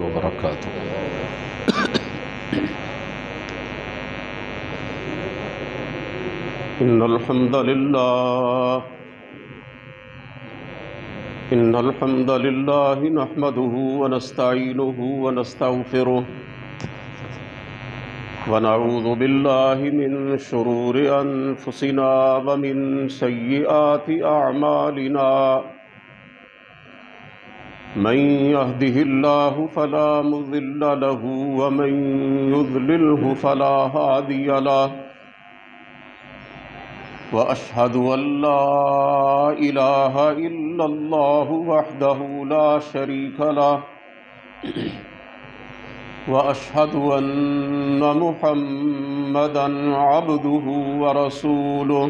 وبركاته. إن الحمد لله نحمده ونستعينه ونستغفره ونعوذ بالله من شرور أنفسنا ومن سيئات أعمالنا. من يهده الله فلا مضل له ومن يضلله فلا هادي له. وأشهد أن لا إله إلا الله وحده لا شريك له وأشهد أن محمدًا عبده ورسوله.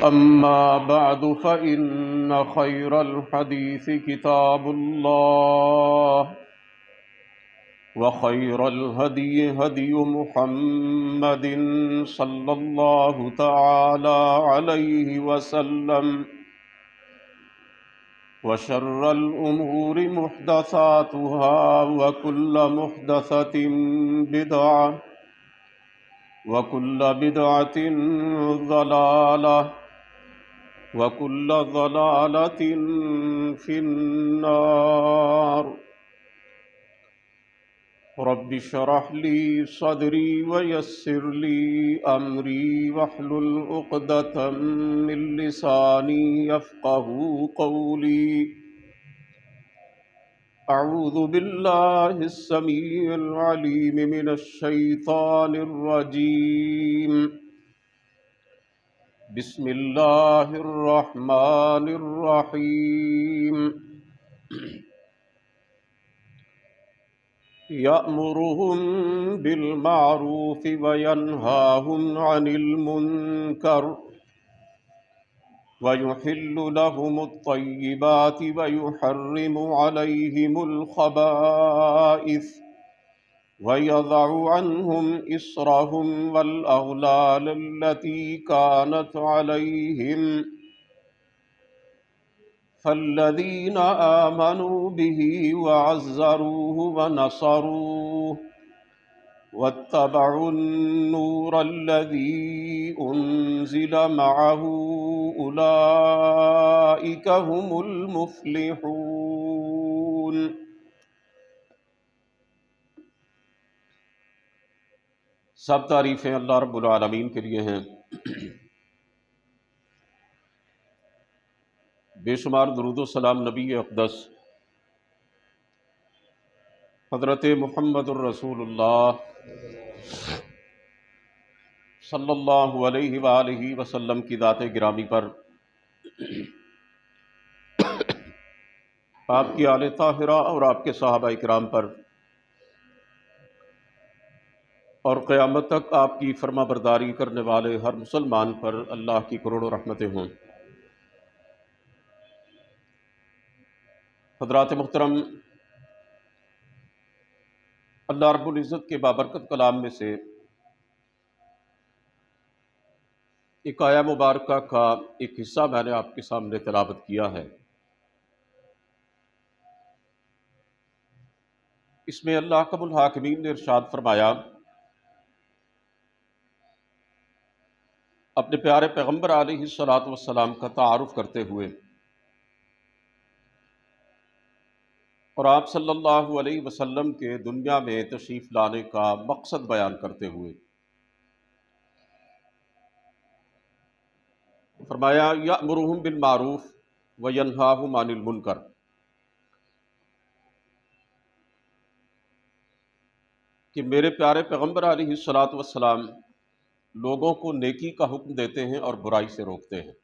أما بعد فإن خير الحديث كتاب الله وخير الهدي هدي محمد صلى الله تعالى عليه وسلم وشر الأمور محدثاتها وكل محدثة بدعة وكل بدعة ضلالة وكل ضلالة في النار. رب اشرح لي صدري ويسر لي أمري واحلل عقدة من لساني يفقهوا قولي. أعوذ بالله السميع العليم من الشيطان الرجيم. بسم الله الرحمن الرحيم. يأمرهم بالمعروف وينهاهم عن المنكر ويحل لهم الطيبات ويحرم عليهم الخبائث ويضع عنهم إصرهم والأغلال التي كانت عليهم. فالذين آمنوا به وعزروه ونصروه واتبعوا النور الذي أنزل معه أولئك هم المفلحون. سب تعریفیں اللہ رب العالمین کے لیے ہیں. بے شمار درود و سلام نبی اقدس حضرت محمد الرسول اللہ صلی اللہ علیہ وآلہ وسلم کی ذات گرامی پر، آپ کی آل طاہرہ اور آپ کے صحابہ کرام پر، اور قیامت تک آپ کی فرما برداری کرنے والے ہر مسلمان پر اللہ کی کروڑوں رحمتیں ہوں. حضرات محترم، اللہ رب العزت کے بابرکت کلام میں سے ایک آیہ مبارکہ کا ایک حصہ میں نے آپ کے سامنے تلاوت کیا ہے. اس میں اللہ حکم الحاکمین نے ارشاد فرمایا، اپنے پیارے پیغمبر علیہ الصلاۃ والسلام کا تعارف کرتے ہوئے اور آپ صلی اللہ علیہ وسلم کے دنیا میں تشریف لانے کا مقصد بیان کرتے ہوئے فرمایا، یأمرہم بالمعروف وینہاہم عن المنکر، کہ میرے پیارے پیغمبر علیہ الصلاۃ والسلام لوگوں کو نیکی کا حکم دیتے ہیں اور برائی سے روکتے ہیں.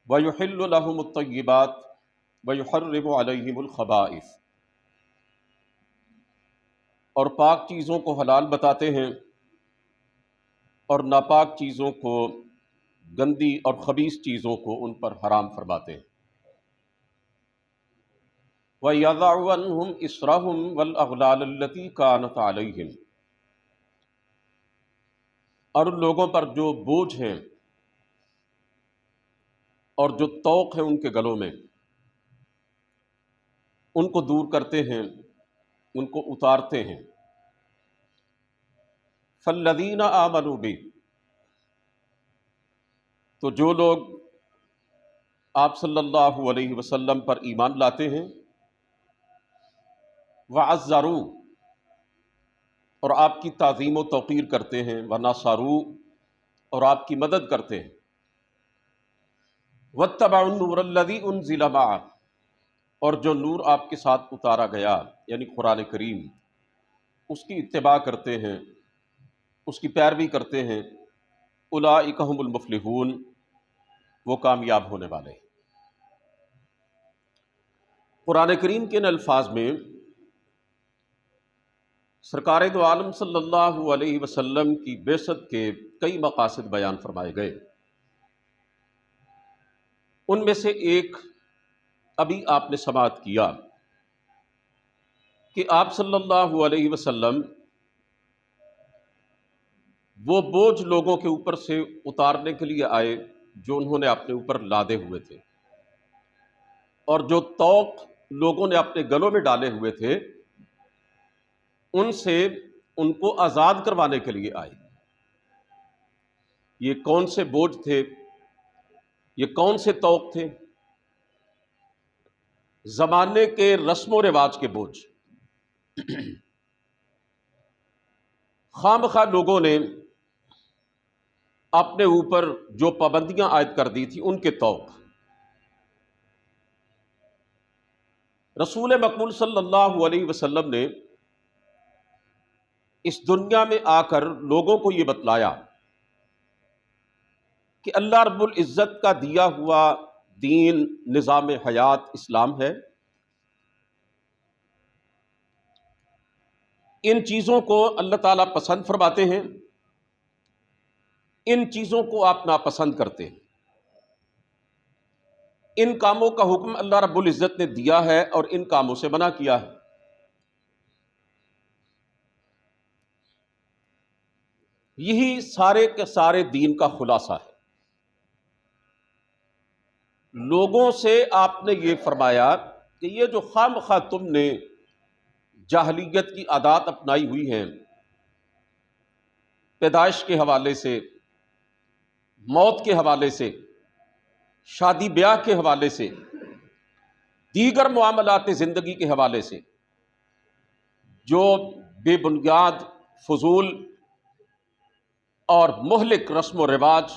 وَيُحِلُّ لَهُمُ الطَّيِّبَاتِ وَيُحَرِّمُ عَلَيْهِمُ الْخَبَائِثَ، اور پاک چیزوں کو حلال بتاتے ہیں اور ناپاک چیزوں کو، گندی اور خبیث چیزوں کو ان پر حرام فرماتے ہیں. وَيَضَعُ عَنْهُمْ إِصْرَهُمْ وَالْأَغْلَالَ الَّتِي كَانَتْ عَلَيْهِمْ، اور ان لوگوں پر جو بوجھ ہیں اور جو طوق ہے ان کے گلوں میں ان کو دور کرتے ہیں، ان کو اتارتے ہیں۔ فالذین آمنوا بہ، تو جو لوگ آپ صلی اللہ علیہ وسلم پر ایمان لاتے ہیں، وعزروا، اور آپ کی تعظیم و توقیر کرتے ہیں، ونصروا، اور آپ کی مدد کرتے ہیں، واتبعوا النور الذی انزل معہ، اور جو نور آپ کے ساتھ اتارا گیا یعنی قرآن کریم، اس کی اتباع کرتے ہیں، اس کی پیروی کرتے ہیں، اولئک ھم المفلحون، وہ کامیاب ہونے والے ہیں۔ قرآن کریم کے ان الفاظ میں سرکار دو عالم صلی اللہ علیہ وسلم کی بعثت کے کئی مقاصد بیان فرمائے گئے۔ ان میں سے ایک ابھی آپ نے سماعت کیا کہ آپ صلی اللہ علیہ وسلم وہ بوجھ لوگوں کے اوپر سے اتارنے کے لیے آئے جو انہوں نے اپنے اوپر لادے ہوئے تھے، اور جو طوق لوگوں نے اپنے گلوں میں ڈالے ہوئے تھے ان سے ان کو آزاد کروانے کے لیے آئے۔ یہ کون سے بوجھ تھے؟ یہ کون سے طوق تھے؟ زمانے کے رسم و رواج کے بوجھ۔ خواہ مخواہ لوگوں نے اپنے اوپر جو پابندیاں عائد کر دی تھی ان کے طوق۔ رسول مقبول صلی اللہ علیہ وسلم نے اس دنیا میں آ کر لوگوں کو یہ بتلایا کہ اللہ رب العزت کا دیا ہوا دین، نظام حیات اسلام ہے۔ ان چیزوں کو اللہ تعالیٰ پسند فرماتے ہیں، ان چیزوں کو آپ ناپسند کرتے ہیں۔ ان کاموں کا حکم اللہ رب العزت نے دیا ہے اور ان کاموں سے منع کیا ہے۔ یہی سارے کے سارے دین کا خلاصہ ہے۔ لوگوں سے آپ نے یہ فرمایا کہ یہ جو خواہ مخواہ تم نے جاہلیت کی عادات اپنائی ہوئی ہیں، پیدائش کے حوالے سے، موت کے حوالے سے، شادی بیاہ کے حوالے سے، دیگر معاملات زندگی کے حوالے سے، جو بے بنیاد، فضول اور مہلک رسم و رواج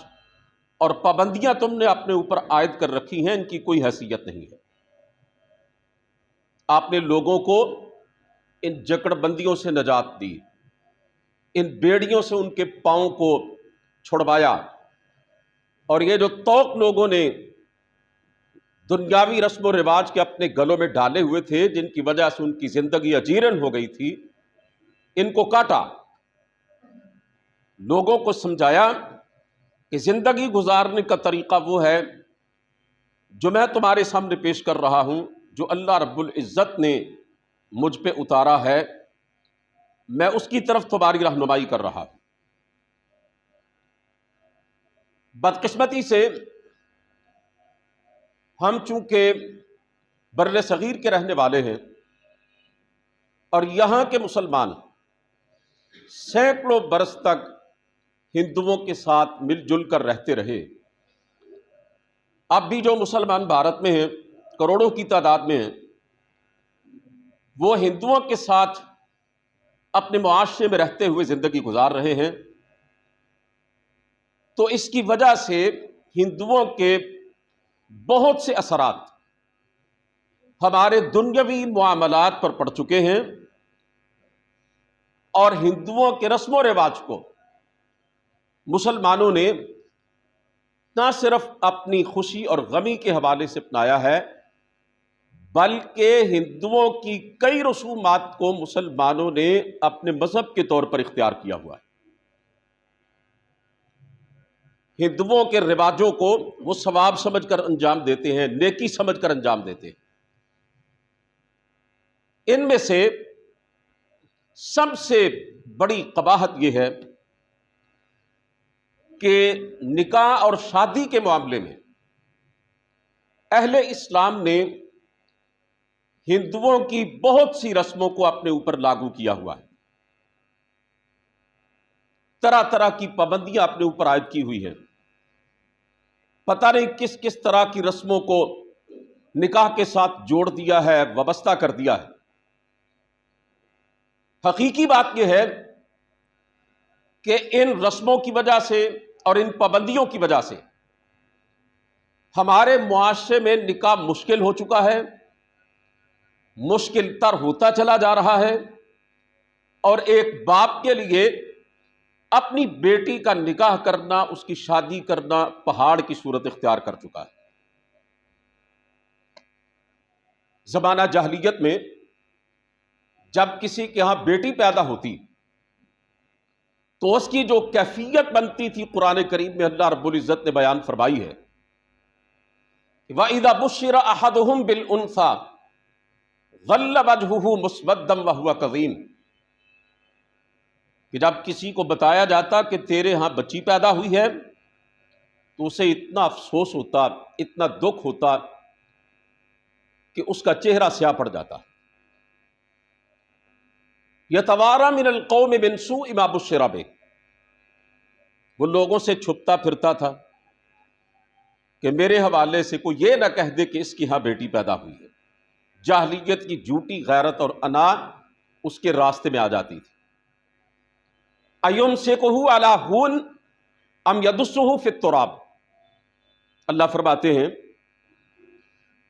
اور پابندیاں تم نے اپنے اوپر عائد کر رکھی ہیں، ان کی کوئی حیثیت نہیں ہے۔ آپ نے لوگوں کو ان جکڑ بندیوں سے نجات دی، ان بیڑیوں سے ان کے پاؤں کو چھڑوایا، اور یہ جو طوق لوگوں نے دنیاوی رسم و رواج کے اپنے گلوں میں ڈالے ہوئے تھے، جن کی وجہ سے ان کی زندگی اجیرن ہو گئی تھی، ان کو کاٹا، لوگوں کو سمجھایا کہ زندگی گزارنے کا طریقہ وہ ہے جو میں تمہارے سامنے پیش کر رہا ہوں، جو اللہ رب العزت نے مجھ پہ اتارا ہے، میں اس کی طرف تمہاری رہنمائی کر رہا ہوں۔ بدقسمتی سے ہم چونکہ بر صغیر کے رہنے والے ہیں اور یہاں کے مسلمان سینکڑوں برس تک ہندوؤں کے ساتھ مل جل کر رہتے رہے، اب بھی جو مسلمان بھارت میں ہیں، کروڑوں کی تعداد میں ہیں، وہ ہندوؤں کے ساتھ اپنے معاشرے میں رہتے ہوئے زندگی گزار رہے ہیں، تو اس کی وجہ سے ہندوؤں کے بہت سے اثرات ہمارے دنیاوی معاملات پر پڑ چکے ہیں، اور ہندوؤں کے رسم و رواج کو مسلمانوں نے نہ صرف اپنی خوشی اور غمی کے حوالے سے اپنایا ہے، بلکہ ہندوؤں کی کئی رسومات کو مسلمانوں نے اپنے مذہب کے طور پر اختیار کیا ہوا ہے۔ ہندوؤں کے رواجوں کو وہ ثواب سمجھ کر انجام دیتے ہیں، نیکی سمجھ کر انجام دیتے ہیں۔ ان میں سے سب سے بڑی قباحت یہ ہے کہ نکاح اور شادی کے معاملے میں اہل اسلام نے ہندوؤں کی بہت سی رسموں کو اپنے اوپر لاگو کیا ہوا ہے، طرح طرح کی پابندیاں اپنے اوپر عائد کی ہوئی ہیں۔ پتہ نہیں کس کس طرح کی رسموں کو نکاح کے ساتھ جوڑ دیا ہے، وابستہ کر دیا ہے۔ حقیقی بات یہ ہے کہ ان رسموں کی وجہ سے اور ان پابندیوں کی وجہ سے ہمارے معاشرے میں نکاح مشکل ہو چکا ہے، مشکل تر ہوتا چلا جا رہا ہے، اور ایک باپ کے لیے اپنی بیٹی کا نکاح کرنا، اس کی شادی کرنا پہاڑ کی صورت اختیار کر چکا ہے۔ زمانہ جاہلیت میں جب کسی کے ہاں بیٹی پیدا ہوتی تو اس کی جو کیفیت بنتی تھی قرآن کریم میں اللہ رب العزت نے بیان فرمائی ہے، وَإِذَا بُشِّرَ أَحَدُهُمْ بِالْأُنثَىٰ ظَلَّ وَجْهُهُ مُسْوَدًّا وَهُوَ كَظِيمٌ، کہ جب کسی کو بتایا جاتا کہ تیرے ہاں بچی پیدا ہوئی ہے تو اسے اتنا افسوس ہوتا، اتنا دکھ ہوتا کہ اس کا چہرہ سیاہ پڑ جاتا۔ یتوارا من القوم من سوء ما بشر بہ، وہ لوگوں سے چھپتا پھرتا تھا کہ میرے حوالے سے کوئی یہ نہ کہہ دے کہ اس کی ہاں بیٹی پیدا ہوئی ہے۔ جاہلیت کی جھوٹی غیرت اور انا اس کے راستے میں آ جاتی تھی۔ ایمسکہ علی ہون ام یدسہ فی التراب، اللہ فرماتے ہیں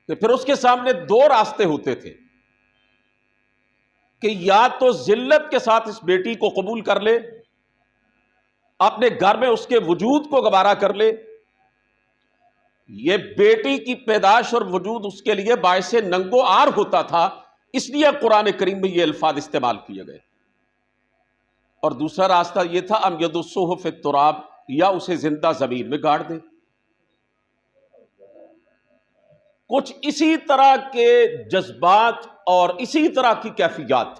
کہ پھر اس کے سامنے دو راستے ہوتے تھے کہ یا تو ذلت کے ساتھ اس بیٹی کو قبول کر لے، اپنے گھر میں اس کے وجود کو گوارا کر لے۔ یہ بیٹی کی پیدائش اور وجود اس کے لیے باعث ننگو آر ہوتا تھا، اس لیے قرآن کریم میں یہ الفاظ استعمال کیے گئے۔ اور دوسرا راستہ یہ تھا ام یدسہ فی التراب، یا اسے زندہ زمین میں گاڑ دے۔ کچھ اسی طرح کے جذبات اور اسی طرح کی کیفیات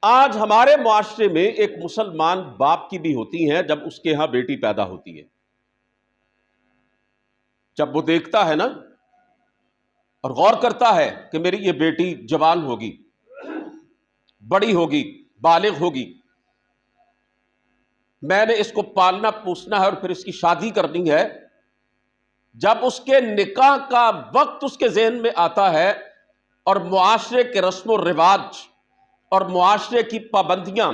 آج ہمارے معاشرے میں ایک مسلمان باپ کی بھی ہوتی ہیں جب اس کے ہاں بیٹی پیدا ہوتی ہے۔ جب وہ دیکھتا ہے نا اور غور کرتا ہے کہ میری یہ بیٹی جوان ہوگی، بڑی ہوگی، بالغ ہوگی، میں نے اس کو پالنا پوسنا ہے اور پھر اس کی شادی کرنی ہے، جب اس کے نکاح کا وقت اس کے ذہن میں آتا ہے اور معاشرے کے رسم و رواج اور معاشرے کی پابندیاں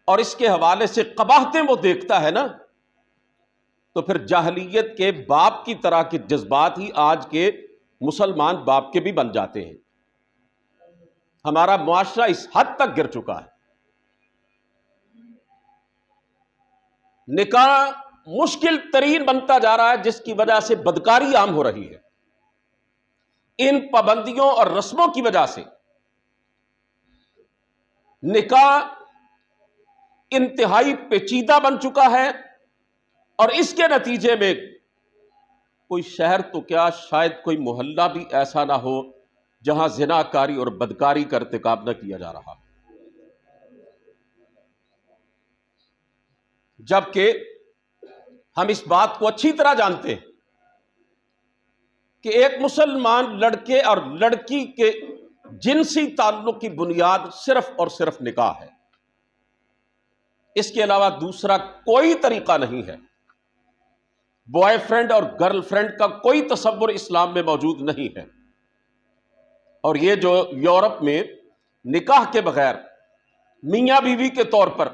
اور اس کے حوالے سے قباحتیں وہ دیکھتا ہے نا، تو پھر جاہلیت کے باپ کی طرح کے جذبات ہی آج کے مسلمان باپ کے بھی بن جاتے ہیں۔ ہمارا معاشرہ اس حد تک گر چکا ہے، نکاح مشکل ترین بنتا جا رہا ہے، جس کی وجہ سے بدکاری عام ہو رہی ہے۔ ان پابندیوں اور رسموں کی وجہ سے نکاح انتہائی پیچیدہ بن چکا ہے، اور اس کے نتیجے میں کوئی شہر تو کیا شاید کوئی محلہ بھی ایسا نہ ہو جہاں زناکاری اور بدکاری کا ارتکاب نہ کیا جا رہا، جبکہ ہم اس بات کو اچھی طرح جانتے ہیں کہ ایک مسلمان لڑکے اور لڑکی کے جنسی تعلق کی بنیاد صرف اور صرف نکاح ہے، اس کے علاوہ دوسرا کوئی طریقہ نہیں ہے۔ بوائے فرینڈ اور گرل فرینڈ کا کوئی تصور اسلام میں موجود نہیں ہے۔ اور یہ جو یورپ میں نکاح کے بغیر میاں بیوی کے طور پر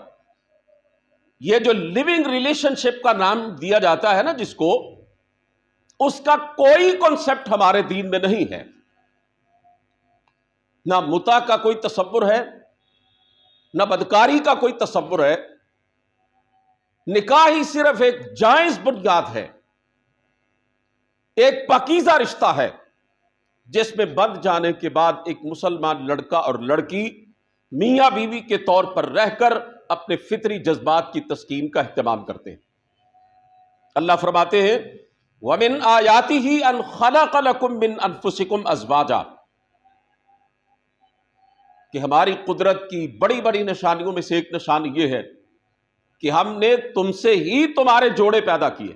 یہ جو لیونگ ریلیشن شپ کا نام دیا جاتا ہے نا جس کو، اس کا کوئی کنسپٹ ہمارے دین میں نہیں ہے۔ نہ متع کا کوئی تصور ہے، نہ بدکاری کا کوئی تصور ہے۔ نکاح ہی صرف ایک جائز بنیاد ہے، ایک پاکیزہ رشتہ ہے، جس میں بندھ جانے کے بعد ایک مسلمان لڑکا اور لڑکی میاں بیوی کے طور پر رہ کر اپنے فطری جذبات کی تسکین کا اہتمام کرتے ہیں۔ اللہ فرماتے ہیں وَمِنْ آيَاتِهِ أَنْ خَلَقَ لَكُم مِّنْ أَنفُسِكُمْ أَزْوَاجًا، کہ ہماری قدرت کی بڑی بڑی نشانیوں میں سے ایک نشانی یہ ہے کہ ہم نے تم سے ہی تمہارے جوڑے پیدا کیے۔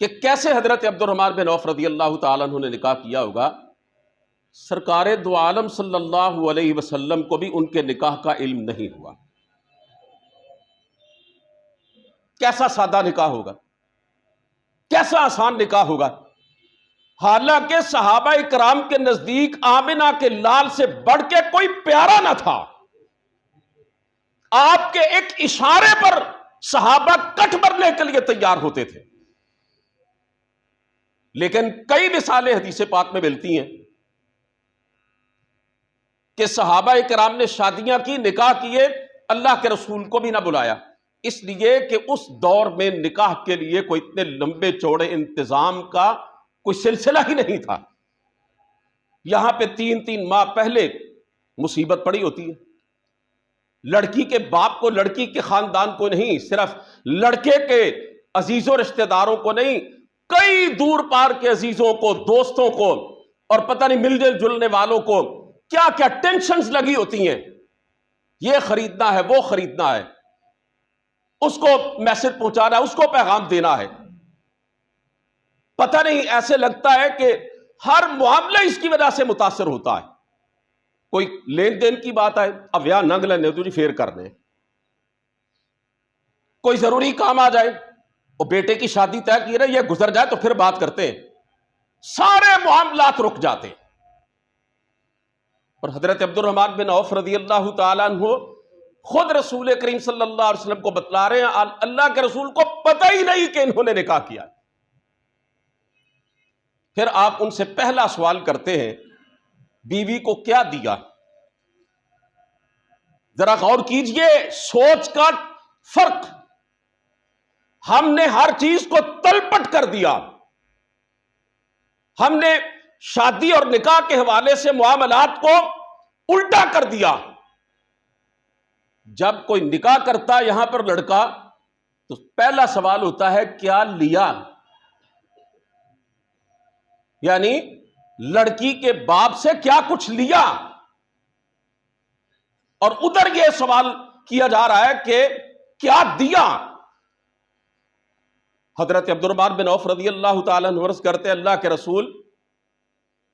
کہ کیسے حضرت عبد الرحمن بن عوف رضی اللہ تعالیٰ عنہ نے نکاح کیا ہوگا، سرکار دو عالم صلی اللہ علیہ وسلم کو بھی ان کے نکاح کا علم نہیں ہوا۔ کیسا سادہ نکاح ہوگا، کیسا آسان نکاح ہوگا، حالانکہ صحابہ کرام کے نزدیک آمنہ کے لال سے بڑھ کے کوئی پیارا نہ تھا۔ آپ کے ایک اشارے پر صحابہ کٹ مرنے کے لیے تیار ہوتے تھے۔ لیکن کئی مثالیں حدیث پاک میں ملتی ہیں کہ صحابہ کرام نے شادیاں کی، نکاح کیے، اللہ کے رسول کو بھی نہ بلایا، اس لیے کہ اس دور میں نکاح کے لیے کوئی اتنے لمبے چوڑے انتظام کا کوئی سلسلہ ہی نہیں تھا۔ یہاں پہ 3 ماہ پہلے مصیبت پڑی ہوتی ہے، لڑکی کے باپ کو، لڑکی کے خاندان کو نہیں، صرف لڑکے کے عزیزوں رشتہ داروں کو نہیں، کئی دور پار کے عزیزوں کو، دوستوں کو، اور پتہ نہیں ملنے جلنے والوں کو کیا کیا ٹینشنز لگی ہوتی ہیں، یہ خریدنا ہے، وہ خریدنا ہے، اس کو میسج پہنچانا ہے، اس کو پیغام دینا ہے۔ پتہ نہیں ایسے لگتا ہے کہ ہر معاملہ اس کی وجہ سے متاثر ہوتا ہے۔ کوئی لین دین کی بات آئے، اب یہاں ننگ لینے تجھے پھیر کرنے، کوئی ضروری کام آ جائے، وہ بیٹے کی شادی طے کی رہے، یہ گزر جائے تو پھر بات کرتے ہیں، سارے معاملات رک جاتے ہیں۔ اور حضرت عبد الرحمن بن عوف رضی اللہ تعالیٰ عنہ خود رسول کریم صلی اللہ علیہ وسلم کو بتلا رہے ہیں، اللہ کے رسول کو پتہ ہی نہیں کہ انہوں نے نکاح کیا۔ پھر آپ ان سے پہلا سوال کرتے ہیں، بیوی کو کیا دیا؟ ذرا غور کیجئے، سوچ کا فرق۔ ہم نے ہر چیز کو تلپٹ کر دیا، ہم نے شادی اور نکاح کے حوالے سے معاملات کو الٹا کر دیا۔ جب کوئی نکاح کرتا یہاں پر لڑکا تو پہلا سوال ہوتا ہے کیا لیا، یعنی لڑکی کے باپ سے کیا کچھ لیا، اور ادھر یہ سوال کیا جا رہا ہے کہ کیا دیا۔ حضرت عبد الرحمن بن عوف رضی اللہ تعالیٰ عنہ عرض کرتے اللہ کے رسول،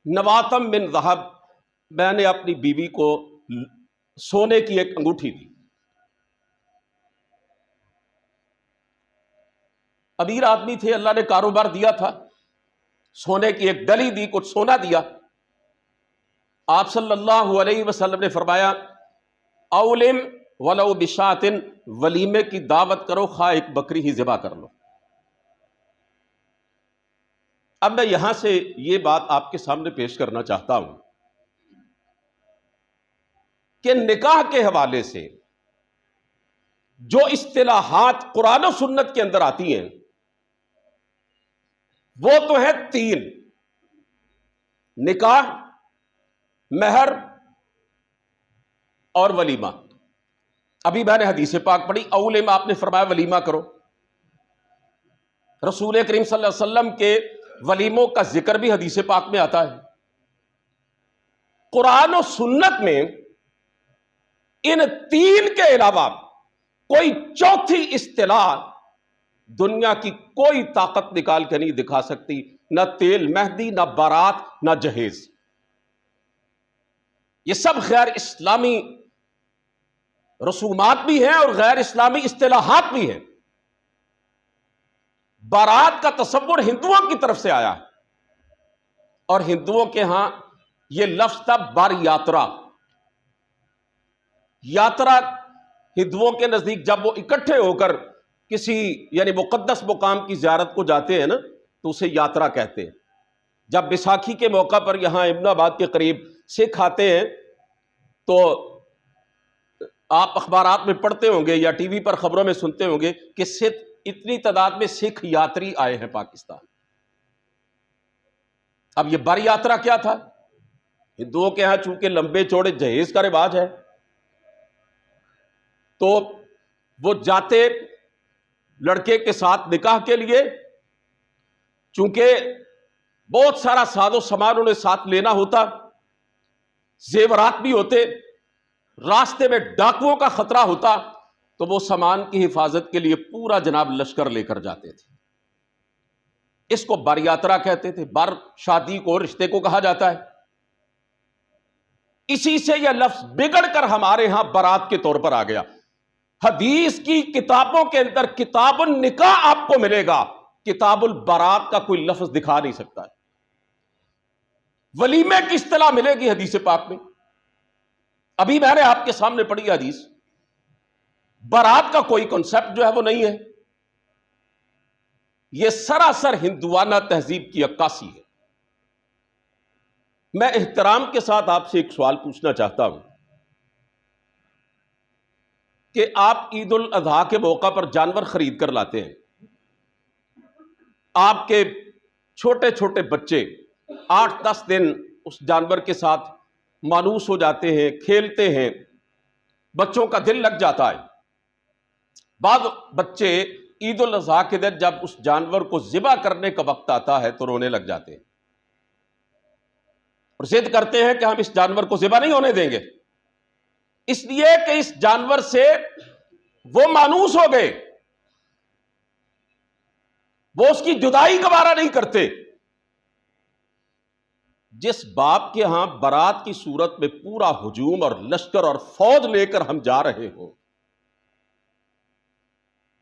نواتم من ذہب، میں نے اپنی بیوی کو سونے کی ایک انگوٹھی دی۔ امیر آدمی تھے، اللہ نے کاروبار دیا تھا، سونے کی ایک ڈلی دی، کچھ سونا دیا۔ آپ صلی اللہ علیہ وسلم نے فرمایا اولم ولو بشات، ولیمے کی دعوت کرو، خواہ ایک بکری ہی ذبح کر لو۔ اب میں یہاں سے یہ بات آپ کے سامنے پیش کرنا چاہتا ہوں کہ نکاح کے حوالے سے جو اصطلاحات قرآن و سنت کے اندر آتی ہیں وہ تو ہے 3: نکاح، مہر اور ولیمہ۔ ابھی میں نے حدیث پاک پڑھی، اولم آپ نے فرمایا ولیمہ کرو۔ رسول کریم صلی اللہ علیہ وسلم کے ولیموں کا ذکر بھی حدیث پاک میں آتا ہے۔ قرآن و سنت میں ان 3 کے علاوہ کوئی چوتھی اصطلاح دنیا کی کوئی طاقت نکال کے نہیں دکھا سکتی، نہ تیل مہندی، نہ بارات، نہ جہیز۔ یہ سب غیر اسلامی رسومات بھی ہیں اور غیر اسلامی اصطلاحات بھی ہیں۔ بارات کا تصور ہندوؤں کی طرف سے آیا ہے، اور ہندوؤں کے ہاں یہ لفظ تھا بار یاترا۔ یاترا ہندوؤں کے نزدیک جب وہ اکٹھے ہو کر کسی یعنی مقدس مقام کی زیارت کو جاتے ہیں نا تو اسے یاترا کہتے ہیں۔ جب بیساکھی کے موقع پر یہاں ابن آباد کے قریب سکھ آتے ہیں تو آپ اخبارات میں پڑھتے ہوں گے یا ٹی وی پر خبروں میں سنتے ہوں گے کہ اتنی تعداد میں سکھ یاتری آئے ہیں پاکستان۔ اب یہ بار یاترا کیا تھا؟ ہندوؤں کے ہاں چونکہ لمبے چوڑے جہیز کا رواج ہے تو وہ جاتے لڑکے کے ساتھ نکاح کے لیے، چونکہ بہت سارا ساز و سامان انہیں ساتھ لینا ہوتا، زیورات بھی ہوتے، راستے میں ڈاکوؤں کا خطرہ ہوتا، تو وہ سامان کی حفاظت کے لیے پورا جناب لشکر لے کر جاتے تھے۔ اس کو بر یاترا کہتے تھے. بر شادی کو، رشتے کو کہا جاتا ہے. اسی سے یہ لفظ بگڑ کر ہمارے ہاں برات کے طور پر آ گیا. حدیث کی کتابوں کے اندر کتاب النکاح آپ کو ملے گا، کتاب البرات کا کوئی لفظ دکھا نہیں سکتا ہے. ولیمے کی اصطلاح ملے گی حدیث پاک میں. ابھی میں نے آپ کے سامنے پڑھی حدیث. برات کا کوئی کنسپٹ جو ہے وہ نہیں ہے. یہ سراسر ہندوانہ تہذیب کی عکاسی ہے. میں احترام کے ساتھ آپ سے ایک سوال پوچھنا چاہتا ہوں کہ آپ عید الاضحیٰ کے موقع پر جانور خرید کر لاتے ہیں. آپ کے چھوٹے چھوٹے بچے 8-10 دن اس جانور کے ساتھ مانوس ہو جاتے ہیں، کھیلتے ہیں، بچوں کا دل لگ جاتا ہے. بعض بچے عید الاضحیٰ کے دن جب اس جانور کو ذبح کرنے کا وقت آتا ہے تو رونے لگ جاتے ہیں اور ضد کرتے ہیں کہ ہم اس جانور کو ذبح نہیں ہونے دیں گے، اس لیے کہ اس جانور سے وہ مانوس ہو گئے، وہ اس کی جدائی گوارا نہیں کرتے. جس باپ کے ہاں برات کی صورت میں پورا ہجوم اور لشکر اور فوج لے کر ہم جا رہے ہوں،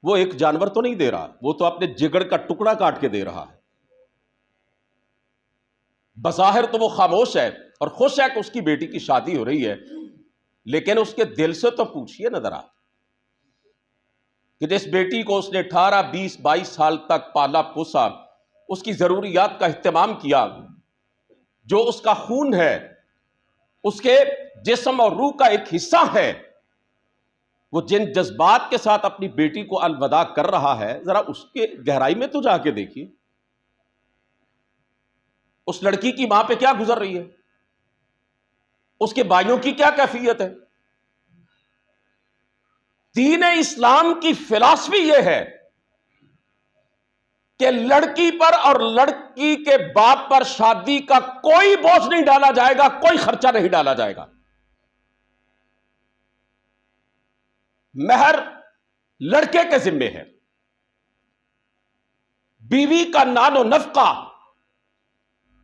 وہ ایک جانور تو نہیں دے رہا، وہ تو اپنے جگر کا ٹکڑا کاٹ کے دے رہا ہے. بظاہر تو وہ خاموش ہے اور خوش ہے کہ اس کی بیٹی کی شادی ہو رہی ہے، لیکن اس کے دل سے تو پوچھئے نا ذرا کہ جس بیٹی کو اس نے 18, 20, 22 سال تک پالا پوسا، اس کی ضروریات کا اہتمام کیا، جو اس کا خون ہے، اس کے جسم اور روح کا ایک حصہ ہے، وہ جن جذبات کے ساتھ اپنی بیٹی کو الوداع کر رہا ہے، ذرا اس کے گہرائی میں تو جا کے دیکھیے. اس لڑکی کی ماں پہ کیا گزر رہی ہے، اس کے بھائیوں کی کیا کیفیت ہے. دین اسلام کی فلسفی یہ ہے کہ لڑکی پر اور لڑکی کے باپ پر شادی کا کوئی بوجھ نہیں ڈالا جائے گا، کوئی خرچہ نہیں ڈالا جائے گا. مہر لڑکے کے ذمے ہے، بیوی کا نان و نفقہ،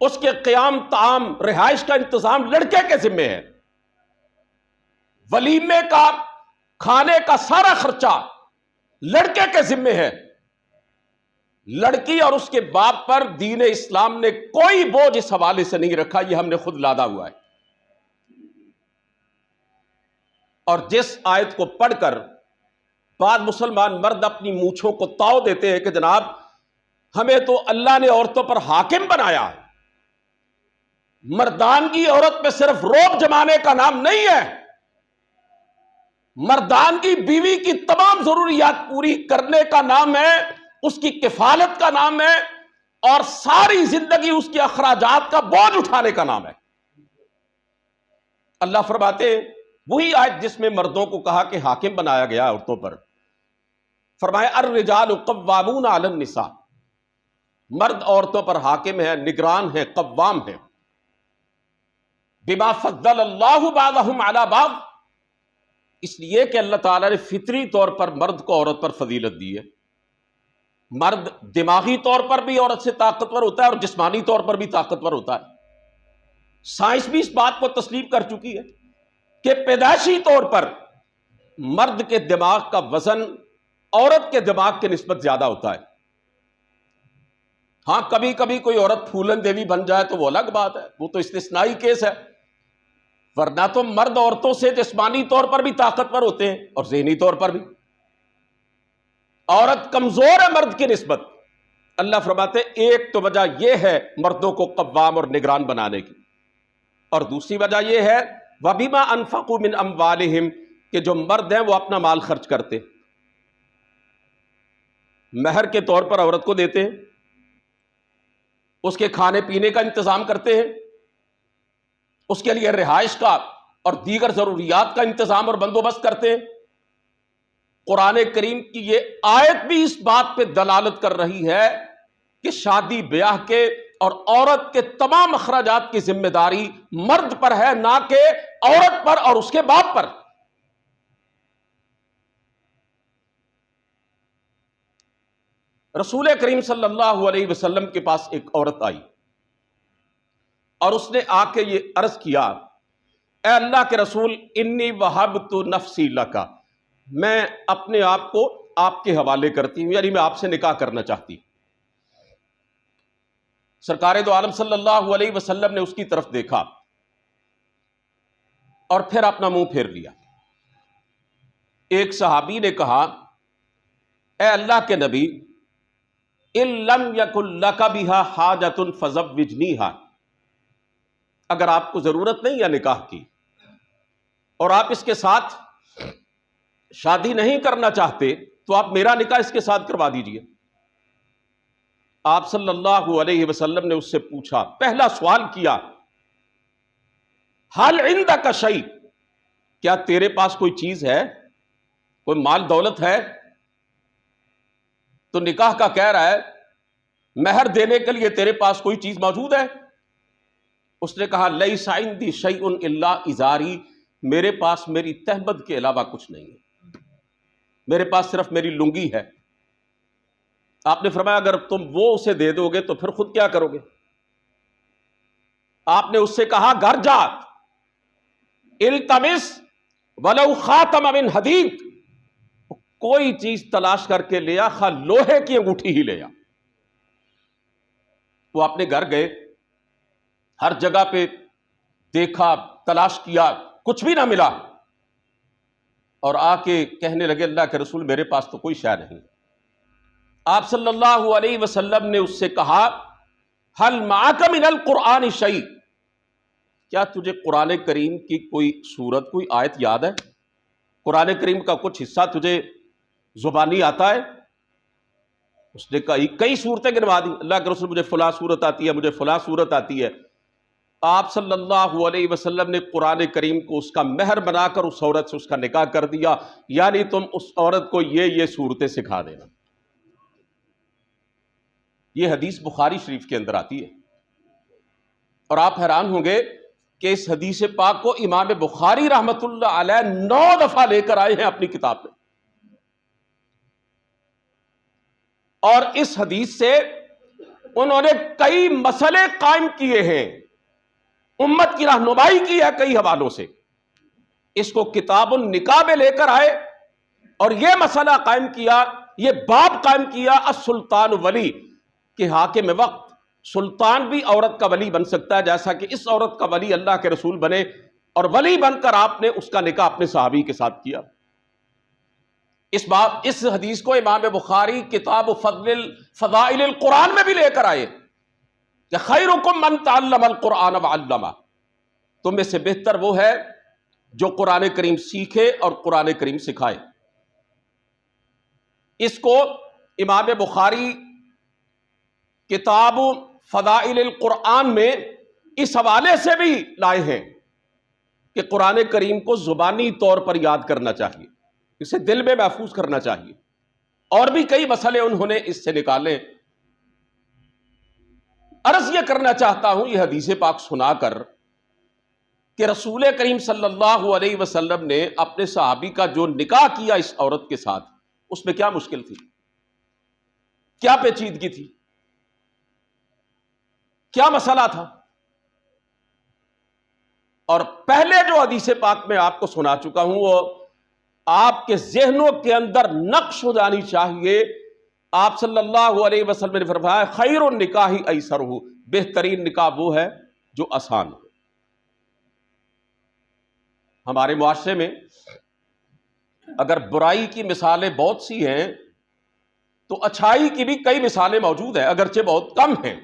اس کے قیام طعام رہائش کا انتظام لڑکے کے ذمے ہے. ولیمے کا کھانے کا سارا خرچہ لڑکے کے ذمے ہے. لڑکی اور اس کے باپ پر دین اسلام نے کوئی بوجھ اس حوالے سے نہیں رکھا، یہ ہم نے خود لادا ہوا ہے. اور جس آیت کو پڑھ کر بعض مسلمان مرد اپنی مونچھوں کو تاؤ دیتے ہیں کہ جناب ہمیں تو اللہ نے عورتوں پر حاکم بنایا ہے، مردانگی عورت پہ صرف روب جمانے کا نام نہیں ہے، مردانگی بیوی کی تمام ضروریات پوری کرنے کا نام ہے، اس کی کفالت کا نام ہے، اور ساری زندگی اس کے اخراجات کا بوجھ اٹھانے کا نام ہے. اللہ فرماتے ہیں وہی آیت جس میں مردوں کو کہا کہ حاکم بنایا گیا عورتوں پر، فرمایا الرجال قوامون علی النساء، مرد عورتوں پر حاکم ہے، نگران ہے، قوام ہے. بما فضل اللہ بعضهم علی بعض، اس لیے کہ اللہ تعالیٰ نے فطری طور پر مرد کو عورت پر فضیلت دی ہے. مرد دماغی طور پر بھی عورت سے طاقتور ہوتا ہے اور جسمانی طور پر بھی طاقتور ہوتا ہے. سائنس بھی اس بات کو تسلیم کر چکی ہے کہ پیدائشی طور پر مرد کے دماغ کا وزن عورت کے دماغ کے نسبت زیادہ ہوتا ہے. ہاں کبھی کبھی کوئی عورت پھولن دیوی بن جائے تو وہ الگ بات ہے، وہ تو استثنائی کیس ہے، ورنہ تو مرد عورتوں سے جسمانی طور پر بھی طاقتور ہوتے ہیں اور ذہنی طور پر بھی. عورت کمزور ہے مرد کی نسبت. اللہ فرماتے ایک تو وجہ یہ ہے مردوں کو قوام اور نگران بنانے کی، اور دوسری وجہ یہ ہے وَبِمَا أَنفَقُوا مِنْ أَمْوَالِهِمْ، کہ جو مرد ہیں وہ اپنا مال خرچ کرتے، مہر کے طور پر عورت کو دیتے ہیں، اس کے کھانے پینے کا انتظام کرتے ہیں، اس کے لیے رہائش کا اور دیگر ضروریات کا انتظام اور بندوبست کرتے ہیں. قرآن کریم کی یہ آیت بھی اس بات پہ دلالت کر رہی ہے کہ شادی بیاہ کے اور عورت کے تمام اخراجات کی ذمہ داری مرد پر ہے، نہ کہ عورت پر اور اس کے باپ پر. رسول کریم صلی اللہ علیہ وسلم کے پاس ایک عورت آئی اور اس نے آ کے یہ عرض کیا، اے اللہ کے رسول، انی وہبت نفسی لکا، میں اپنے آپ کو آپ کے حوالے کرتی ہوں، یعنی میں آپ سے نکاح کرنا چاہتی ہوں۔ سرکار دو عالم صلی اللہ علیہ وسلم نے اس کی طرف دیکھا اور پھر اپنا منہ پھیر لیا۔ ایک صحابی نے کہا، اے اللہ کے نبی، ان لم یکن لک بہا حاجۃ فزوجنیھا، اگر آپ کو ضرورت نہیں ہے نکاح کی اور آپ اس کے ساتھ شادی نہیں کرنا چاہتے تو آپ میرا نکاح اس کے ساتھ کروا دیجئے۔ آپ صلی اللہ علیہ وسلم نے اس سے پوچھا، پہلا سوال کیا، حل عندک شیء، کیا تیرے پاس کوئی چیز ہے، کوئی مال دولت ہے؟ تو نکاح کا کہہ رہا ہے مہر دینے کے لیے تیرے پاس کوئی چیز موجود ہے؟ اس نے کہا، لیس عندی شیء الا ازاری، میرے پاس میری تہبند کے علاوہ کچھ نہیں ہے، میرے پاس صرف میری لنگی ہے۔ آپ نے فرمایا اگر تم وہ اسے دے دو گے تو پھر خود کیا کرو گے؟ آپ نے اس سے کہا، گھر جا، التمس ولو خاتم من حدید، کوئی چیز تلاش کر کے لیا، خواہ لوہے کی انگوٹھی ہی لیا۔ وہ اپنے گھر گئے، ہر جگہ پہ دیکھا، تلاش کیا، کچھ بھی نہ ملا، اور آ کے کہنے لگے، اللہ کے رسول میرے پاس تو کوئی شے نہیں۔ آپ صلی اللہ علیہ وسلم نے اس سے کہا، حل معک من القرآن شیء، کیا تجھے قرآن کریم کی کوئی سورت، کوئی آیت یاد ہے؟ قرآن کریم کا کچھ حصہ تجھے زبانی آتا ہے؟ اس نے کہا کئی صورتیں گنوا دی، اللہ کے رسول مجھے فلاں صورت آتی ہے، مجھے فلاں صورت آتی ہے۔ آپ صلی اللہ علیہ وسلم نے قرآن کریم کو اس کا مہر بنا کر اس عورت سے اس کا نکاح کر دیا، یعنی تم اس عورت کو یہ صورتیں سکھا دینا۔ یہ حدیث بخاری شریف کے اندر آتی ہے، اور آپ حیران ہوں گے کہ اس حدیث پاک کو امام بخاری رحمت اللہ علیہ 9 دفعہ لے کر آئے ہیں اپنی کتاب میں، اور اس حدیث سے انہوں نے کئی مسئلے قائم کیے ہیں، امت کی رہنمائی کی ہے کئی حوالوں سے۔ اس کو کتاب النکاح میں لے کر آئے اور یہ مسئلہ قائم کیا، یہ باب قائم کیا، السلطان ولی، کہ حاکم وقت سلطان بھی عورت کا ولی بن سکتا ہے، جیسا کہ اس عورت کا ولی اللہ کے رسول بنے، اور ولی بن کر آپ نے اس کا نکاح اپنے صحابی کے ساتھ کیا۔ اس حدیث کو امام بخاری کتاب فضائل القرآن میں بھی لے کر آئے کہ خیرکم من تعلم القرآن وعلمہ، تم میں سے بہتر وہ ہے جو قرآن کریم سیکھے اور قرآن کریم سکھائے۔ اس کو امام بخاری کتاب فضائل القرآن میں اس حوالے سے بھی لائے ہیں کہ قرآن کریم کو زبانی طور پر یاد کرنا چاہیے، اسے دل میں محفوظ کرنا چاہیے، اور بھی کئی مسئلے انہوں نے اس سے نکالے۔ عرض یہ کرنا چاہتا ہوں یہ حدیث پاک سنا کر کہ رسول کریم صلی اللہ علیہ وسلم نے اپنے صحابی کا جو نکاح کیا اس عورت کے ساتھ، اس میں کیا مشکل تھی، کیا پیچیدگی تھی، کیا مسئلہ تھا؟ اور پہلے جو حدیث پاک میں آپ کو سنا چکا ہوں وہ آپ کے ذہنوں کے اندر نقش ہو جانی چاہیے۔ آپ صلی اللہ علیہ وسلم نے فرمایا، خیر النکاح ایسرہ، بہترین نکاح وہ ہے جو آسان ہو۔ ہمارے معاشرے میں اگر برائی کی مثالیں بہت سی ہیں تو اچھائی کی بھی کئی مثالیں موجود ہیں، اگرچہ بہت کم ہیں۔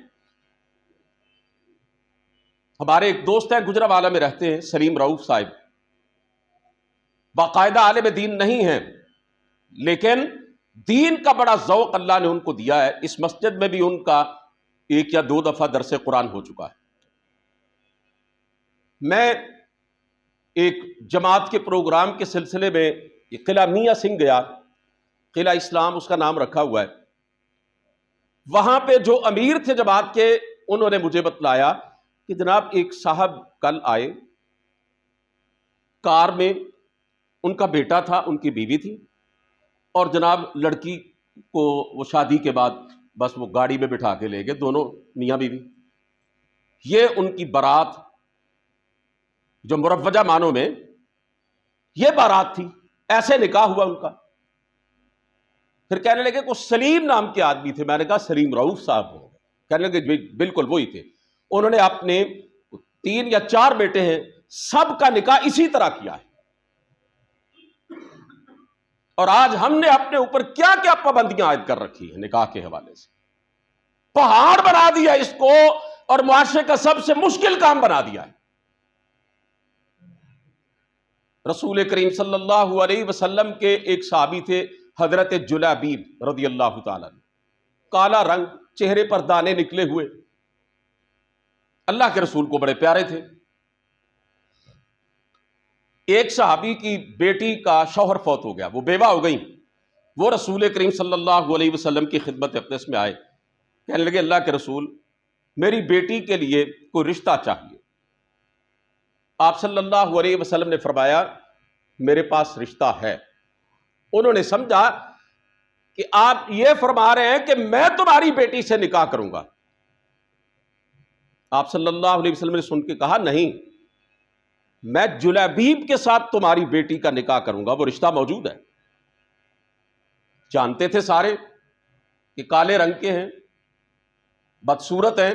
ہمارے ایک دوست ہیں، گجرانوالہ میں رہتے ہیں، سلیم رؤوف صاحب، باقاعدہ عالم دین نہیں ہیں، لیکن دین کا بڑا ذوق اللہ نے ان کو دیا ہے۔ اس مسجد میں بھی ان کا 1 یا 2 دفعہ درس قرآن ہو چکا ہے۔ میں ایک جماعت کے پروگرام کے سلسلے میں قلعہ میاں سنگھ گیا، قلعہ اسلام اس کا نام رکھا ہوا ہے۔ وہاں پہ جو امیر تھے جماعت کے، انہوں نے مجھے بتلایا کہ جناب ایک صاحب کل آئے، کار میں ان کا بیٹا تھا، ان کی بیوی تھی، اور جناب لڑکی کو وہ شادی کے بعد بس وہ گاڑی میں بٹھا کے لے گئے دونوں میاں بیوی. یہ ان کی بارات جو مروجہ معنوں میں یہ بارات تھی، ایسے نکاح ہوا ان کا. پھر کہنے لگے کہ سلیم نام کے آدمی تھے. میں نے کہا سلیم رؤوف صاحب ہو. کہنے لگے بالکل وہی تھے. انہوں نے اپنے 3 یا 4 بیٹے ہیں، سب کا نکاح اسی طرح کیا ہے. اور آج ہم نے اپنے اوپر کیا کیا پابندیاں عائد کر رکھی ہیں نکاح کے حوالے سے. پہاڑ بنا دیا اس کو اور معاشرے کا سب سے مشکل کام بنا دیا ہے. رسول کریم صلی اللہ علیہ وسلم کے ایک صحابی تھے حضرت جلابیب رضی اللہ تعالیٰ عنہ. کالا رنگ، چہرے پر دانے نکلے ہوئے، اللہ کے رسول کو بڑے پیارے تھے. ایک صحابی کی بیٹی کا شوہر فوت ہو گیا، وہ بیوہ ہو گئی. وہ رسول کریم صلی اللہ علیہ وسلم کی خدمت اقدس میں آئے. کہنے لگے اللہ کے رسول میری بیٹی کے لیے کوئی رشتہ چاہیے. آپ صلی اللہ علیہ وسلم نے فرمایا میرے پاس رشتہ ہے. انہوں نے سمجھا کہ آپ یہ فرما رہے ہیں کہ میں تمہاری بیٹی سے نکاح کروں گا. آپ صلی اللہ علیہ وسلم نے سن کے کہا نہیں، میں جلابیب کے ساتھ تمہاری بیٹی کا نکاح کروں گا، وہ رشتہ موجود ہے. جانتے تھے سارے کہ کالے رنگ کے ہیں، بدصورت ہیں.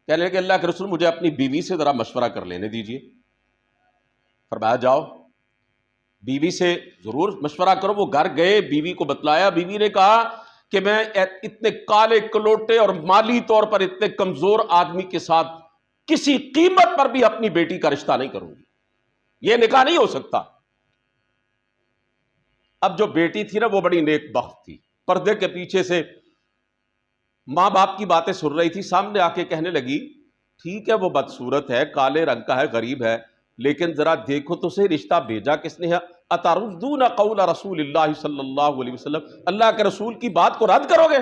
کہنے لگے اللہ کے رسول مجھے اپنی بیوی سے ذرا مشورہ کر لینے دیجیے. فرمایا جاؤ بیوی سے ضرور مشورہ کرو. وہ گھر گئے، بیوی کو بتلایا. بیوی نے کہا کہ میں اتنے کالے کلوٹے اور مالی طور پر اتنے کمزور آدمی کے ساتھ کسی قیمت پر بھی اپنی بیٹی کا رشتہ نہیں کروں گی، یہ نکاح نہیں ہو سکتا. اب جو بیٹی تھی نا وہ بڑی نیک بخت تھی، پردے کے پیچھے سے ماں باپ کی باتیں سن رہی تھی. سامنے آ کے کہنے لگی ٹھیک ہے وہ بدصورت ہے، کالے رنگ کا ہے، غریب ہے، لیکن ذرا دیکھو تو صحیح رشتہ بھیجا کس نے ہے. اتردون قول رسول اللہ صلی اللہ علیہ وسلم، اللہ کے رسول کی بات کو رد کرو گے؟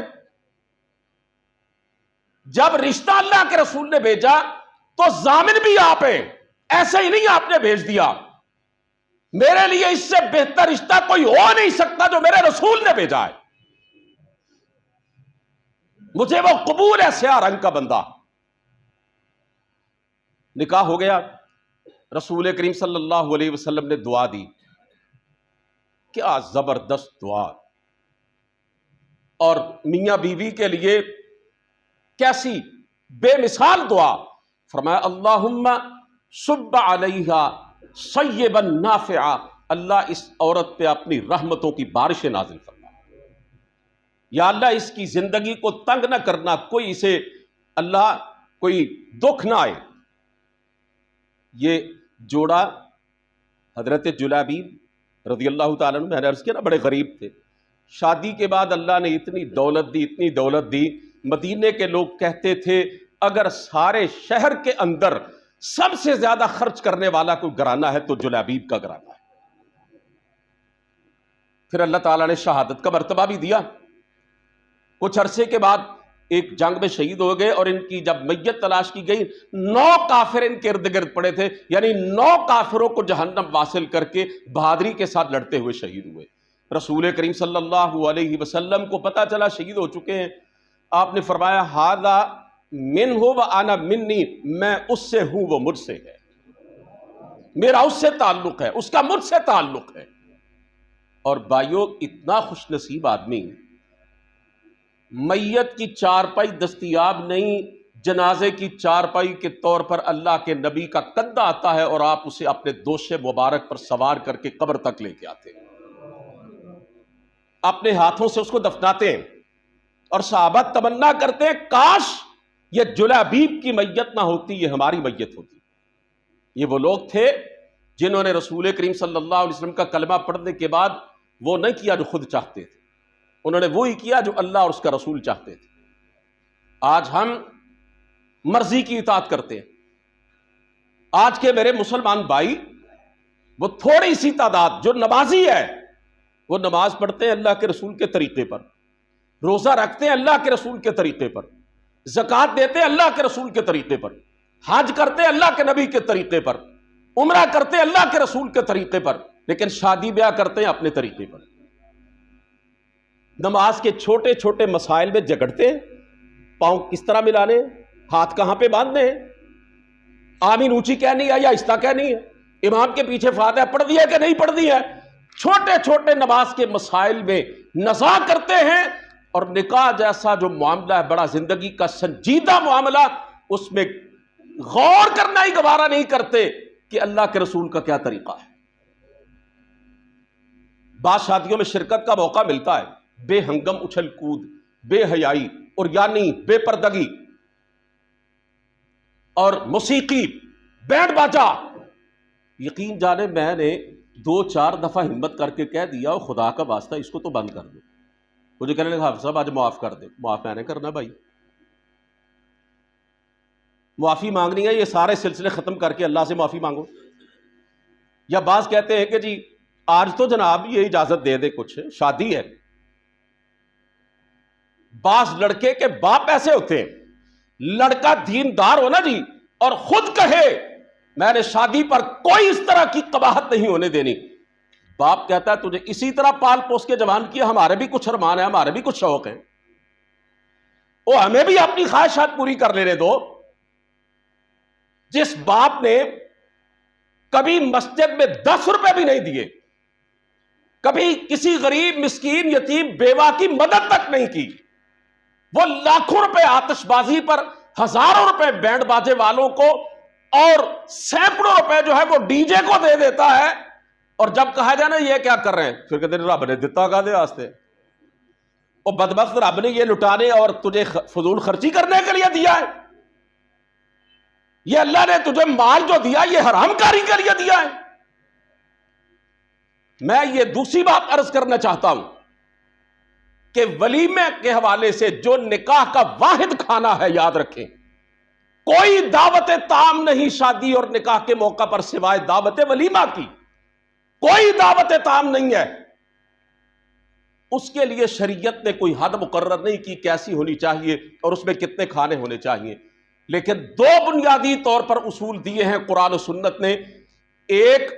جب رشتہ اللہ کے رسول نے بھیجا تو ضامن بھی آپ ہیں، ایسے ہی نہیں آپ نے بھیج دیا. میرے لیے اس سے بہتر رشتہ کوئی ہو نہیں سکتا جو میرے رسول نے بھیجا ہے. مجھے وہ قبول ہے سیاہ رنگ کا بندہ. نکاح ہو گیا. رسول کریم صلی اللہ علیہ وسلم نے دعا دی. کیا زبردست دعا، اور میاں بیوی کے لیے کیسی بے مثال دعا. فرمایا اللہم صب علیہا صیبا نافعا، اللہ اس عورت پہ اپنی رحمتوں کی بارشیں نازل فرما. یا اللہ اس کی زندگی کو تنگ نہ کرنا، کوئی اسے اللہ کوئی دکھ نہ آئے. یہ جوڑا حضرت جلابیب رضی اللہ تعالیٰ عنہ، میں نے عرض کیا نا بڑے غریب تھے. شادی کے بعد اللہ نے اتنی دولت دی، اتنی دولت دی. مدینے کے لوگ کہتے تھے اگر سارے شہر کے اندر سب سے زیادہ خرچ کرنے والا کوئی گھرانہ ہے تو جلابیب کا گھرانہ ہے. پھر اللہ تعالیٰ نے شہادت کا مرتبہ بھی دیا. کچھ عرصے کے بعد ایک جنگ میں شہید ہو گئے، اور ان کی جب میت تلاش کی گئی 9 کافر ان کے ارد گرد پڑے تھے، یعنی 9 کافروں کو جہنم واصل کر کے بہادری کے ساتھ لڑتے ہوئے شہید ہوئے. رسول کریم صلی اللہ علیہ وسلم کو پتا چلا شہید ہو چکے ہیں. آپ نے فرمایا ھذا منہ وانا منی، میں اس سے ہوں وہ مجھ سے ہے، میرا اس سے تعلق ہے، اس کا مجھ سے تعلق ہے. اور بھائیو اتنا خوش نصیب آدمی، میت کی چارپائی دستیاب نہیں، جنازے کی چارپائی کے طور پر اللہ کے نبی کا کندھا آتا ہے اور آپ اسے اپنے دوش مبارک پر سوار کر کے قبر تک لے کے آتے ہیں، اپنے ہاتھوں سے اس کو دفناتے ہیں. اور صحابہ تمنا کرتے ہیں کاش یہ جلابیب کی میت نہ ہوتی، یہ ہماری میت ہوتی. یہ وہ لوگ تھے جنہوں نے رسول کریم صلی اللہ علیہ وسلم کا کلمہ پڑھنے کے بعد وہ نہیں کیا جو خود چاہتے تھے، انہوں نے وہی کیا جو اللہ اور اس کا رسول چاہتے تھے. آج ہم مرضی کی اطاعت کرتے ہیں. آج کے میرے مسلمان بھائی، وہ تھوڑی سی تعداد جو نمازی ہے، وہ نماز پڑھتے ہیں اللہ کے رسول کے طریقے پر، روزہ رکھتے ہیں اللہ کے رسول کے طریقے پر، زکوٰۃ دیتے ہیں اللہ کے رسول کے طریقے پر، حج کرتے ہیں اللہ کے نبی کے طریقے پر، عمرہ کرتے ہیں اللہ کے رسول کے طریقے پر، لیکن شادی بیاہ کرتے ہیں اپنے طریقے پر. نماز کے چھوٹے چھوٹے مسائل میں جھگڑتے ہیں، پاؤں کس طرح ملانے ہیں، ہاتھ کہاں پہ باندھنے ہیں، آمین اونچی کہنی ہے یا آہستہ کہنی ہے، امام کے پیچھے فاتحہ پڑھ دی ہے کہ نہیں پڑھ دی ہے، چھوٹے چھوٹے نماز کے مسائل میں نزاع کرتے ہیں۔ اور نکاح جیسا جو معاملہ ہے، بڑا زندگی کا سنجیدہ معاملہ، اس میں غور کرنا ہی گوارا نہیں کرتے کہ اللہ کے رسول کا کیا طریقہ ہے۔ بعض شادیوں میں شرکت کا موقع ملتا ہے، بے ہنگم اچھل کود، بے حیائی اور یعنی بے پردگی اور موسیقی، بینڈ باجا۔ یقین جانے میں نے 2-4 دفعہ ہمت کر کے کہہ دیا، خدا کا واسطہ اس کو تو بند کر دو۔ مجھے کہنے لگا حافظ صاحب آج معاف کر دے۔ معاف میں نے کرنا بھائی، معافی مانگنی ہے، یہ سارے سلسلے ختم کر کے اللہ سے معافی مانگو۔ یا بعض کہتے ہیں کہ جی آج تو جناب یہ اجازت دے دے، کچھ شادی ہے۔ بعض لڑکے کے باپ ایسے ہوتے ہیں، لڑکا دیندار ہو نا جی اور خود کہے میں نے شادی پر کوئی اس طرح کی قباحت نہیں ہونے دینی، باپ کہتا ہے تجھے اسی طرح پال پوس کے جوان کیا، ہمارے بھی کچھ ارمان ہیں، ہمارے بھی کچھ شوق ہیں، وہ ہمیں بھی اپنی خواہشات پوری کر لینے دو۔ جس باپ نے کبھی مسجد میں 10 روپے بھی نہیں دیے، کبھی کسی غریب مسکین یتیم بیوہ کی مدد تک نہیں کی، وہ لاکھوں روپے آتش بازی پر، ہزاروں روپے بینڈ باجے والوں کو اور سینکڑوں روپے جو ہے وہ ڈی جے کو دے دیتا ہے، اور جب کہا جائے نا یہ کیا کر رہے ہیں، پھر کہتے ہیں رب نے دتا گا دے واسطے، وہ بدبخت رب نے یہ لٹانے اور تجھے فضول خرچی کرنے کے لیے دیا ہے، یہ اللہ نے تجھے مال جو دیا یہ حرام کاری کے لیے دیا ہے۔ میں یہ دوسری بات عرض کرنا چاہتا ہوں کہ ولیمے کے حوالے سے جو نکاح کا واحد کھانا ہے، یاد رکھیں کوئی دعوت طعام نہیں شادی اور نکاح کے موقع پر سوائے دعوت ولیمہ کی، کوئی دعوت طعام نہیں ہے۔ اس کے لیے شریعت نے کوئی حد مقرر نہیں کی کیسی ہونی چاہیے اور اس میں کتنے کھانے ہونے چاہیے، لیکن 2 بنیادی طور پر اصول دیے ہیں قرآن و سنت نے، ایک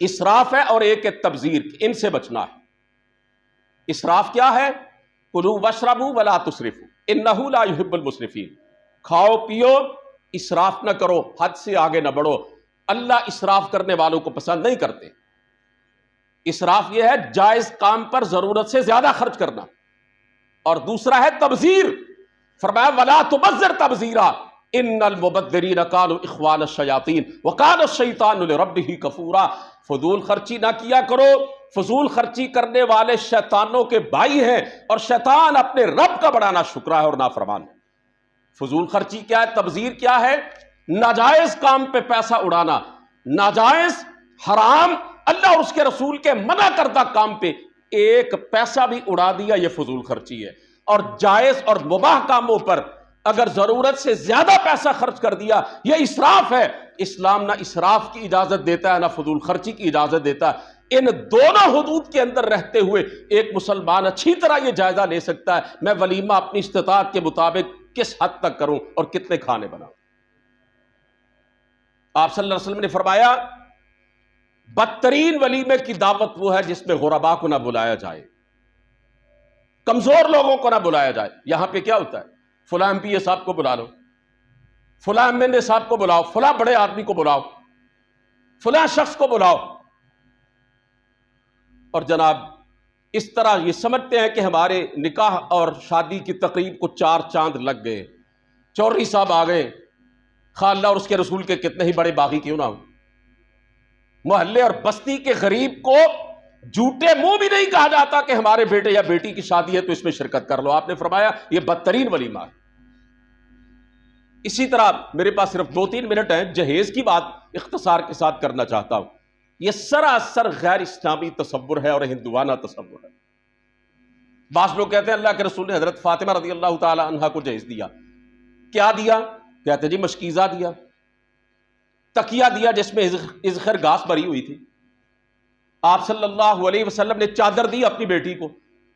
اسراف ہے اور ایک ہے تبذیر، ان سے بچنا ہے۔ اسراف کیا ہے؟ کلوا واشربوا ولا تسرفوا انہ لا یحب المسرفین، کھاؤ پیو اسراف نہ کرو، حد سے آگے نہ بڑھو، اللہ اسراف کرنے والوں کو پسند نہیں کرتے۔ اسراف یہ ہے جائز کام پر ضرورت سے زیادہ خرچ کرنا، اور دوسرا ہے تبذیر، فرمایا ولا تبذر تبذیرا ان المبذرین کانوا اخوان الشیاطین وکان الشیطان لربہ کفورا، فضول خرچی نہ کیا کرو، فضول خرچی کرنے والے شیطانوں کے بھائی ہیں، اور شیطان اپنے رب کا بڑا ناشکرا ہے اور نافرمان ہے۔ فضول خرچی کیا ہے؟ تبذیر کیا ہے؟ ناجائز کام پہ پیسہ اڑانا، ناجائز حرام اللہ اور اس کے رسول کے منع کردہ کام پہ ایک پیسہ بھی اڑا دیا، یہ فضول خرچی ہے۔ اور جائز اور مباح کاموں پر اگر ضرورت سے زیادہ پیسہ خرچ کر دیا، یہ اسراف ہے۔ اسلام نہ اسراف کی اجازت دیتا ہے نہ فضول خرچی کی اجازت دیتا ہے۔ ان دونوں حدود کے اندر رہتے ہوئے ایک مسلمان اچھی طرح یہ جائزہ لے سکتا ہے میں ولیمہ اپنی استطاعت کے مطابق کس حد تک کروں اور کتنے کھانے بناؤں۔ آپ صلی اللہ علیہ وسلم نے فرمایا بدترین ولیمے کی دعوت وہ ہے جس میں غربا کو نہ بلایا جائے، کمزور لوگوں کو نہ بلایا جائے۔ یہاں پہ کیا ہوتا ہے؟ فلاں ایم پی اے صاحب کو بلا لو، فلاں ایم این اے صاحب کو بلاؤ، فلاں بڑے آدمی کو بلاؤ، فلاں شخص کو بلاؤ، اور جناب اس طرح یہ سمجھتے ہیں کہ ہمارے نکاح اور شادی کی تقریب کو 4 چاند لگ گئے، چودھری صاحب آ گئے، خواہ اللہ اور اس کے رسول کے کتنے ہی بڑے باغی کیوں نہ ہو۔ محلے اور بستی کے غریب کو جھوٹے منہ بھی نہیں کہا جاتا کہ ہمارے بیٹے یا بیٹی کی شادی ہے تو اس میں شرکت کر لو۔ آپ نے فرمایا یہ بدترین ولیمہ ہے۔ اسی طرح میرے پاس صرف 2-3 منٹ ہیں، جہیز کی بات اختصار کے ساتھ کرنا چاہتا ہوں۔ یہ سراسر غیر اسلامی تصور ہے اور ہندوانہ تصور ہے۔ بعض لوگ کہتے ہیں اللہ کے رسول نے حضرت فاطمہ رضی اللہ تعالی عنہا کو جہیز دیا۔ کیا دیا؟ کہتے جی مشکیزہ دیا، تکیہ دیا جس میں اذخر گھاس بھری ہوئی تھی۔ آپ صلی اللہ علیہ وسلم نے چادر دی اپنی بیٹی کو۔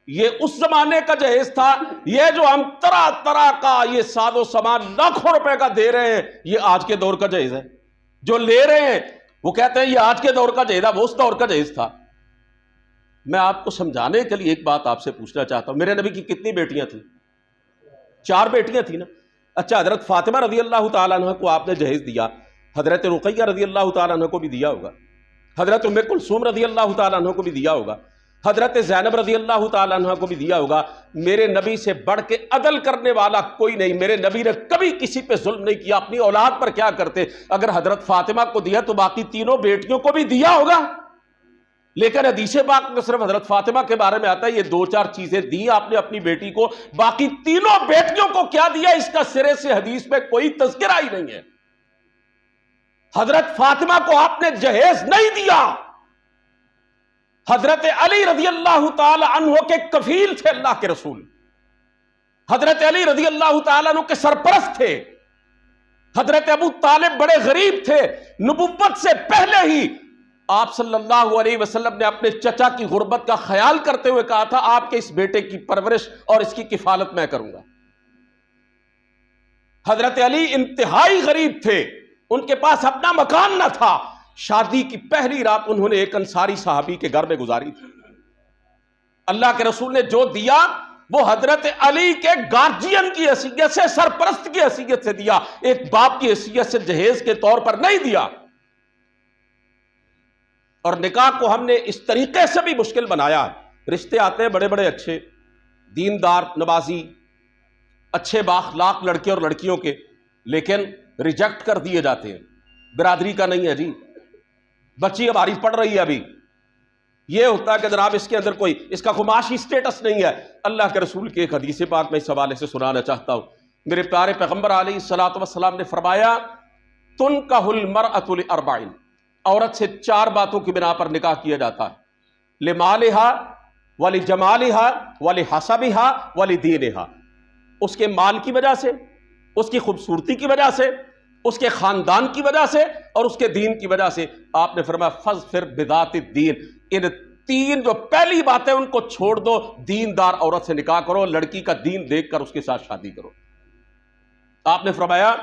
یہ اس زمانے کا جہیز تھا۔ یہ جو ہم طرح طرح کا یہ ساز و سامان لاکھوں روپے کا دے رہے ہیں، یہ آج کے دور کا جہیز ہے۔ جو لے رہے ہیں وہ کہتے ہیں یہ آج کے دور کا جہیز ہے، وہ اس دور کا جہیز تھا۔ میں آپ کو سمجھانے کے لیے ایک بات آپ سے پوچھنا چاہتا ہوں، میرے نبی کی کتنی بیٹیاں تھیں؟ 4 بیٹیاں تھیں نا. اچھا، حضرت فاطمہ رضی اللہ تعالیٰ عنہ کو آپ نے جہیز دیا، حضرت رقیہ رضی اللہ تعالیٰ عنہ کو بھی دیا ہوگا، حضرت ام کلثوم رضی اللہ تعالیٰ عنہ کو بھی دیا ہوگا، حضرت زینب رضی اللہ تعالیٰ عنہ کو بھی دیا ہوگا. میرے نبی سے بڑھ کے عدل کرنے والا کوئی نہیں. میرے نبی نے کبھی کسی پہ ظلم نہیں کیا. اپنی اولاد پر کیا کرتے؟ اگر حضرت فاطمہ کو دیا تو باقی تینوں بیٹیوں کو بھی دیا ہوگا. لیکن حدیث پاک میں صرف حضرت فاطمہ کے بارے میں آتا ہے یہ 2-4 چیزیں دی آپ نے اپنی بیٹی کو، باقی تینوں بیٹیوں کو کیا دیا اس کا سرے سے حدیث میں کوئی تذکرہ ہی نہیں ہے. حضرت فاطمہ کو آپ نے جہیز نہیں دیا. حضرت علی رضی اللہ تعالی عنہ کے کفیل تھے اللہ کے رسول، حضرت علی رضی اللہ تعالی عنہ کے سرپرست تھے. حضرت ابو طالب بڑے غریب تھے. نبوت سے پہلے ہی آپ صلی اللہ علیہ وسلم نے اپنے چچا کی غربت کا خیال کرتے ہوئے کہا تھا آپ کے اس بیٹے کی پرورش اور اس کی کفالت میں کروں گا. حضرت علی انتہائی غریب تھے، ان کے پاس اپنا مکان نہ تھا. شادی کی پہلی رات انہوں نے ایک انصاری صحابی کے گھر میں گزاری تھی. اللہ کے رسول نے جو دیا وہ حضرت علی کے گارجین کی حیثیت سے، سرپرست کی حیثیت سے دیا، ایک باپ کی حیثیت سے جہیز کے طور پر نہیں دیا. اور نکاح کو ہم نے اس طریقے سے بھی مشکل بنایا ہے. رشتے آتے ہیں بڑے بڑے اچھے، دیندار، نمازی، اچھے بااخلاق لڑکے اور لڑکیوں کے، لیکن ریجیکٹ کر دیے جاتے ہیں. برادری کا نہیں ہے جی، بچی ہماری پڑھ رہی ہے ابھی، یہ ہوتا ہے کہ جناب اس کے اندر کوئی اس کا معاشی سٹیٹس نہیں ہے. اللہ کے رسول کے ایک حدیث پاک میں اس حوالے سے سنانا چاہتا ہوں. میرے پیارے پیغمبر علیہ الصلوۃ والسلام نے فرمایا تنکح المرأۃ لاربع، عورت سے 4 باتوں کی بنا پر نکاح کیا جاتا ہے. لمالہا ولجمالہا ولحسبہا ولدینہا، اس کے مال کی وجہ سے، اس کی خوبصورتی کی وجہ سے، اس کے خاندان کی وجہ سے اور اس کے دین کی وجہ سے. آپ نے فرمایا فاظفر بذات الدین، ان 3 جو پہلی باتیں ان کو چھوڑ دو، دیندار عورت سے نکاح کرو، لڑکی کا دین دیکھ کر اس کے ساتھ شادی کرو. آپ نے فرمایا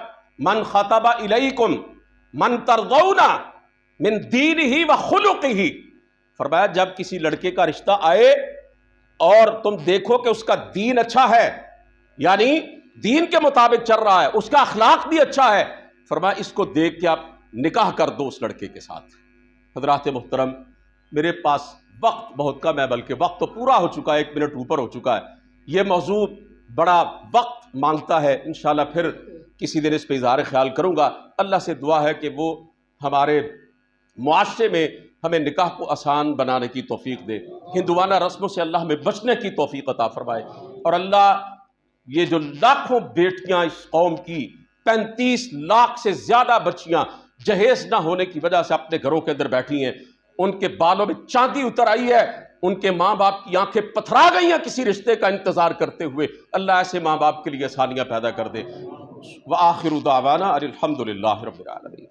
من خطب الیکم من ترضون من دینہ وخلقہ، فرمایا جب کسی لڑکے کا رشتہ آئے اور تم دیکھو کہ اس کا دین اچھا ہے، یعنی دین کے مطابق چل رہا ہے، اس کا اخلاق بھی اچھا ہے، فرمایا اس کو دیکھ کے آپ نکاح کر دو اس لڑکے کے ساتھ. حضرات محترم، میرے پاس وقت بہت کم ہے، بلکہ وقت تو پورا ہو چکا ہے، 1 منٹ اوپر ہو چکا ہے. یہ موضوع بڑا وقت مانگتا ہے، انشاءاللہ پھر کسی دن اس پہ اظہار خیال کروں گا. اللہ سے دعا ہے کہ وہ ہمارے معاشرے میں ہمیں نکاح کو آسان بنانے کی توفیق دے، ہندوانہ رسموں سے اللہ ہمیں بچنے کی توفیق عطا فرمائے. اور اللہ یہ جو لاکھوں بیٹیاں اس قوم کی 35 لاکھ سے زیادہ بچیاں جہیز نہ ہونے کی وجہ سے اپنے گھروں کے اندر بیٹھی ہیں، ان کے بالوں میں چاندی اتر آئی ہے، ان کے ماں باپ کی آنکھیں پتھرا گئی ہیں کسی رشتے کا انتظار کرتے ہوئے. اللہ ایسے ماں باپ کے لیے آسانیاں پیدا کر دے. وآخر دعوانا الحمد للہ رب العالمین.